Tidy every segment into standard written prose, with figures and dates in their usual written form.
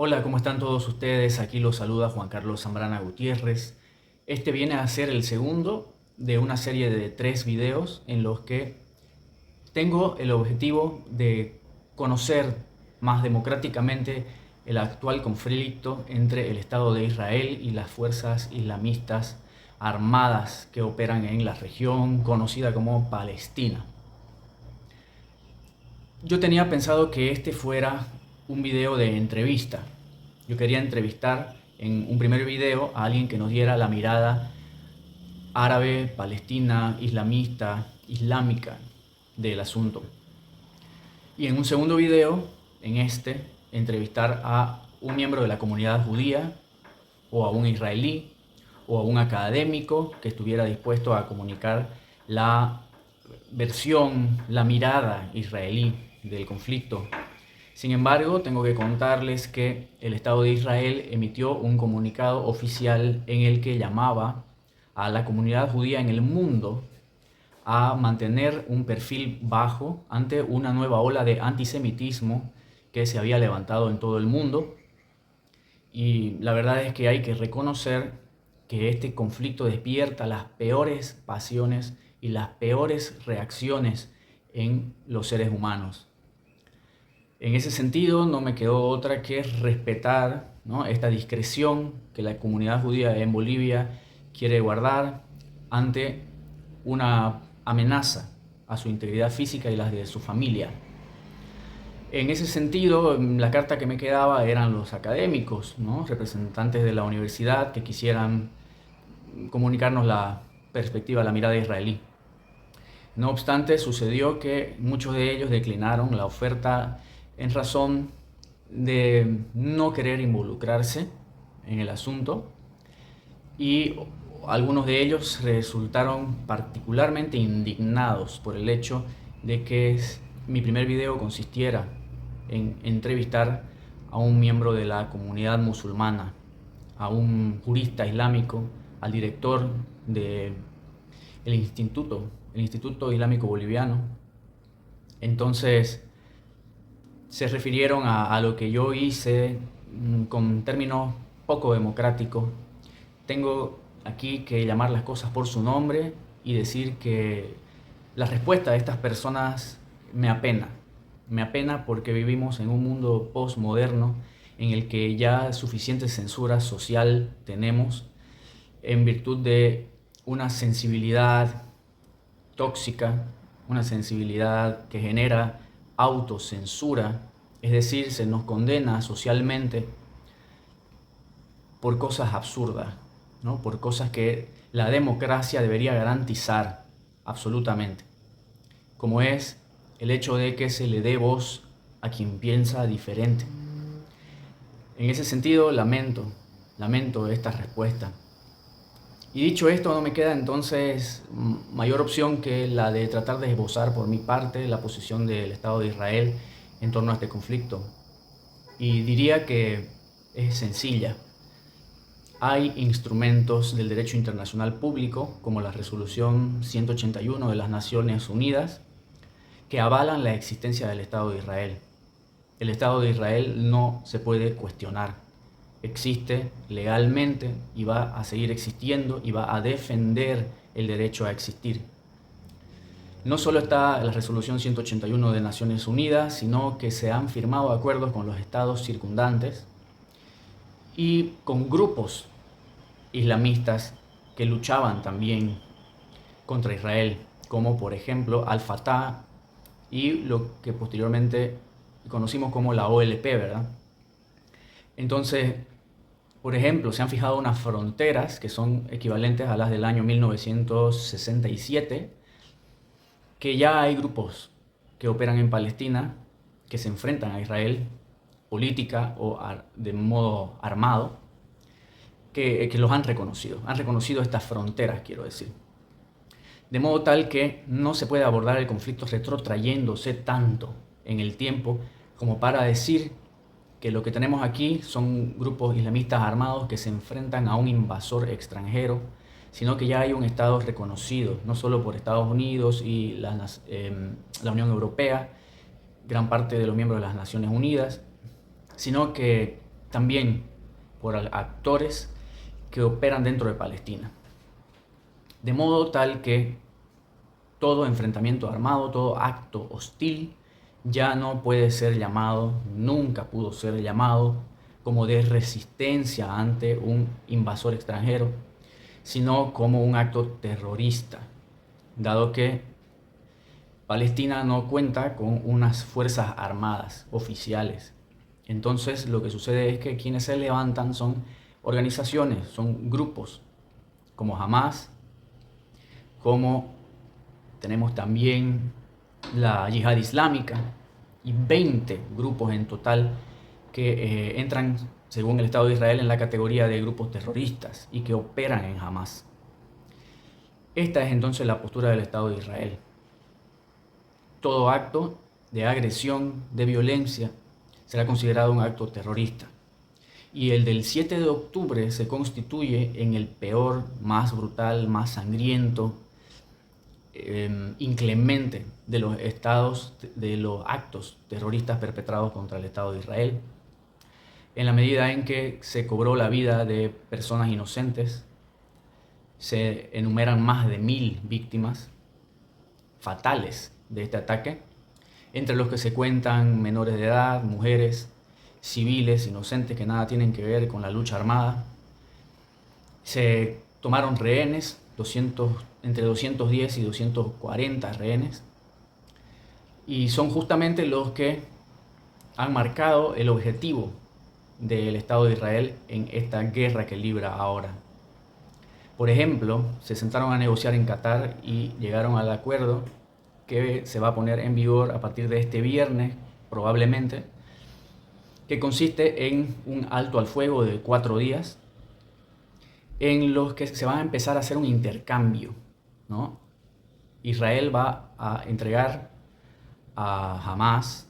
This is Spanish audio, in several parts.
Hola, ¿cómo están todos ustedes? Aquí los saluda Juan Carlos Zambrana Gutiérrez. Este viene a ser el segundo de una serie de 3 videos en los que tengo el objetivo de conocer más democráticamente el actual conflicto entre el Estado de Israel y las fuerzas islamistas armadas que operan en la región conocida como Palestina. Yo tenía pensado que este fuera un video de entrevista. Yo quería entrevistar en un primer video a alguien que nos diera la mirada árabe, palestina, islamista, islámica del asunto. Y en un segundo video, en este, entrevistar a un miembro de la comunidad judía o a un israelí o a un académico que estuviera dispuesto a comunicar la versión, la mirada israelí del conflicto. Sin embargo, tengo que contarles que el Estado de Israel emitió un comunicado oficial en el que llamaba a la comunidad judía en el mundo a mantener un perfil bajo ante una nueva ola de antisemitismo que se había levantado en todo el mundo. Y la verdad es que hay que reconocer que este conflicto despierta las peores pasiones y las peores reacciones en los seres humanos. En ese sentido, no me quedó otra que respetar, ¿no?, esta discreción que la comunidad judía en Bolivia quiere guardar ante una amenaza a su integridad física y las de su familia. En ese sentido, la carta que me quedaba eran los académicos, ¿no?, representantes de la universidad que quisieran comunicarnos la perspectiva, la mirada israelí. No obstante, sucedió que muchos de ellos declinaron la oferta en razón de no querer involucrarse en el asunto, y algunos de ellos resultaron particularmente indignados por el hecho de que mi primer video consistiera en entrevistar a un miembro de la comunidad musulmana, a un jurista islámico, al director del Instituto Islámico Boliviano. Entonces se refirieron a lo que yo hice con términos poco democráticos. Tengo aquí que llamar las cosas por su nombre y decir que la respuesta de estas personas me apena. Me apena porque vivimos en un mundo postmoderno en el que ya suficiente censura social tenemos en virtud de una sensibilidad tóxica, una sensibilidad que genera autocensura, es decir, se nos condena socialmente por cosas absurdas, ¿no?, por cosas que la democracia debería garantizar absolutamente, como es el hecho de que se le dé voz a quien piensa diferente. En ese sentido, lamento esta respuesta. Y dicho esto, no me queda entonces mayor opción que la de tratar de esbozar por mi parte la posición del Estado de Israel en torno a este conflicto. Y diría que es sencilla. Hay instrumentos del derecho internacional público, como la Resolución 181 de las Naciones Unidas, que avalan la existencia del Estado de Israel. El Estado de Israel no se puede cuestionar. Existe legalmente y va a seguir existiendo y va a defender el derecho a existir. No solo está la Resolución 181 de Naciones Unidas, sino que se han firmado acuerdos con los estados circundantes y con grupos islamistas que luchaban también contra Israel, como por ejemplo Al-Fatah y lo que posteriormente conocimos como la OLP, ¿verdad? Entonces, por ejemplo, se han fijado unas fronteras que son equivalentes a las del año 1967, que ya hay grupos que operan en Palestina, que se enfrentan a Israel, política o de modo armado, que los han reconocido estas fronteras, quiero decir. De modo tal que no se puede abordar el conflicto retrotrayéndose tanto en el tiempo como para decir que lo que tenemos aquí son grupos islamistas armados que se enfrentan a un invasor extranjero, sino que ya hay un Estado reconocido, no solo por Estados Unidos y la Unión Europea, gran parte de los miembros de las Naciones Unidas, sino que también por actores que operan dentro de Palestina. De modo tal que todo enfrentamiento armado, todo acto hostil, ya no puede ser llamado, nunca pudo ser llamado como de resistencia ante un invasor extranjero, sino como un acto terrorista, dado que Palestina no cuenta con unas fuerzas armadas oficiales. Entonces lo que sucede es que quienes se levantan son organizaciones, son grupos como Hamas, como tenemos también la Yihad Islámica y 20 grupos en total que entran, según el Estado de Israel, en la categoría de grupos terroristas y que operan en Hamas. Esta es entonces la postura del Estado de Israel. Todo acto de agresión, de violencia, será considerado un acto terrorista. Y el del 7 de octubre se constituye en el peor, más brutal, más sangriento, inclemente de los actos terroristas perpetrados contra el Estado de Israel, en la medida en que se cobró la vida de personas inocentes. Se enumeran más de 1000 víctimas fatales de este ataque, entre los que se cuentan menores de edad, mujeres, civiles, inocentes que nada tienen que ver con la lucha armada. Se tomaron rehenes, entre 210 y 240 rehenes, y son justamente los que han marcado el objetivo del Estado de Israel en esta guerra que libra ahora. Por ejemplo, se sentaron a negociar en Qatar y llegaron al acuerdo que se va a poner en vigor a partir de este viernes, probablemente, que consiste en un alto al fuego de 4 días, en los que se va a empezar a hacer un intercambio, ¿no? Israel va a entregar a Hamas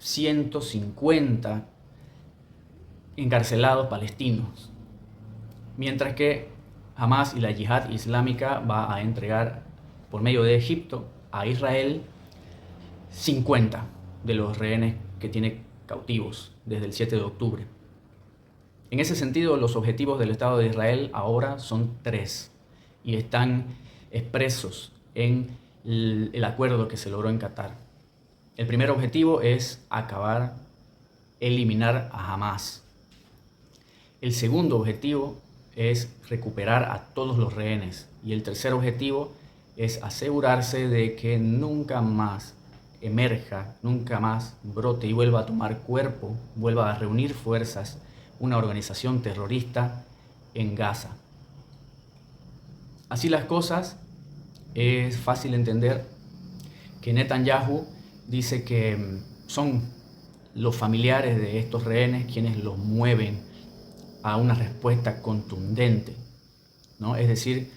150 encarcelados palestinos, mientras que Hamas y la Yihad Islámica va a entregar por medio de Egipto a Israel 50 de los rehenes que tiene cautivos desde el 7 de octubre. En ese sentido, los objetivos del Estado de Israel ahora son 3 y están expresos en el acuerdo que se logró en Qatar. El primer objetivo es eliminar a Hamas. El segundo objetivo es recuperar a todos los rehenes. Y el tercer objetivo es asegurarse de que nunca más emerja, nunca más brote y vuelva a tomar cuerpo, vuelva a reunir fuerzas una organización terrorista en Gaza. Así las cosas, es fácil entender que Netanyahu dice que son los familiares de estos rehenes quienes los mueven a una respuesta contundente, ¿no? Es decir,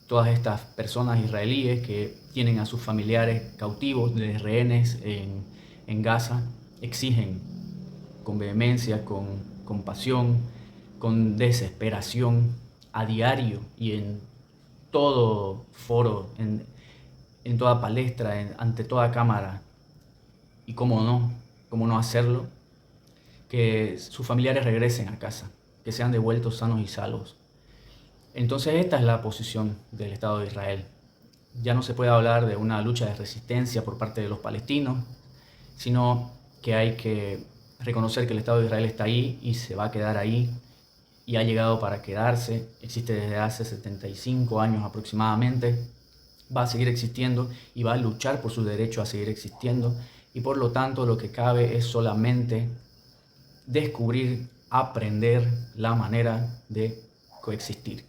todas estas personas israelíes que tienen a sus familiares cautivos de rehenes en Gaza exigen con vehemencia, con pasión, con desesperación a diario y en todo foro, en toda palestra, ante toda cámara, y cómo no hacerlo, que sus familiares regresen a casa, que sean devueltos sanos y salvos. Entonces esta es la posición del Estado de Israel. Ya no se puede hablar de una lucha de resistencia por parte de los palestinos, sino que hay que reconocer que el Estado de Israel está ahí y se va a quedar ahí y ha llegado para quedarse. Existe desde hace 75 años aproximadamente, va a seguir existiendo y va a luchar por su derecho a seguir existiendo, y por lo tanto lo que cabe es solamente descubrir, aprender la manera de coexistir.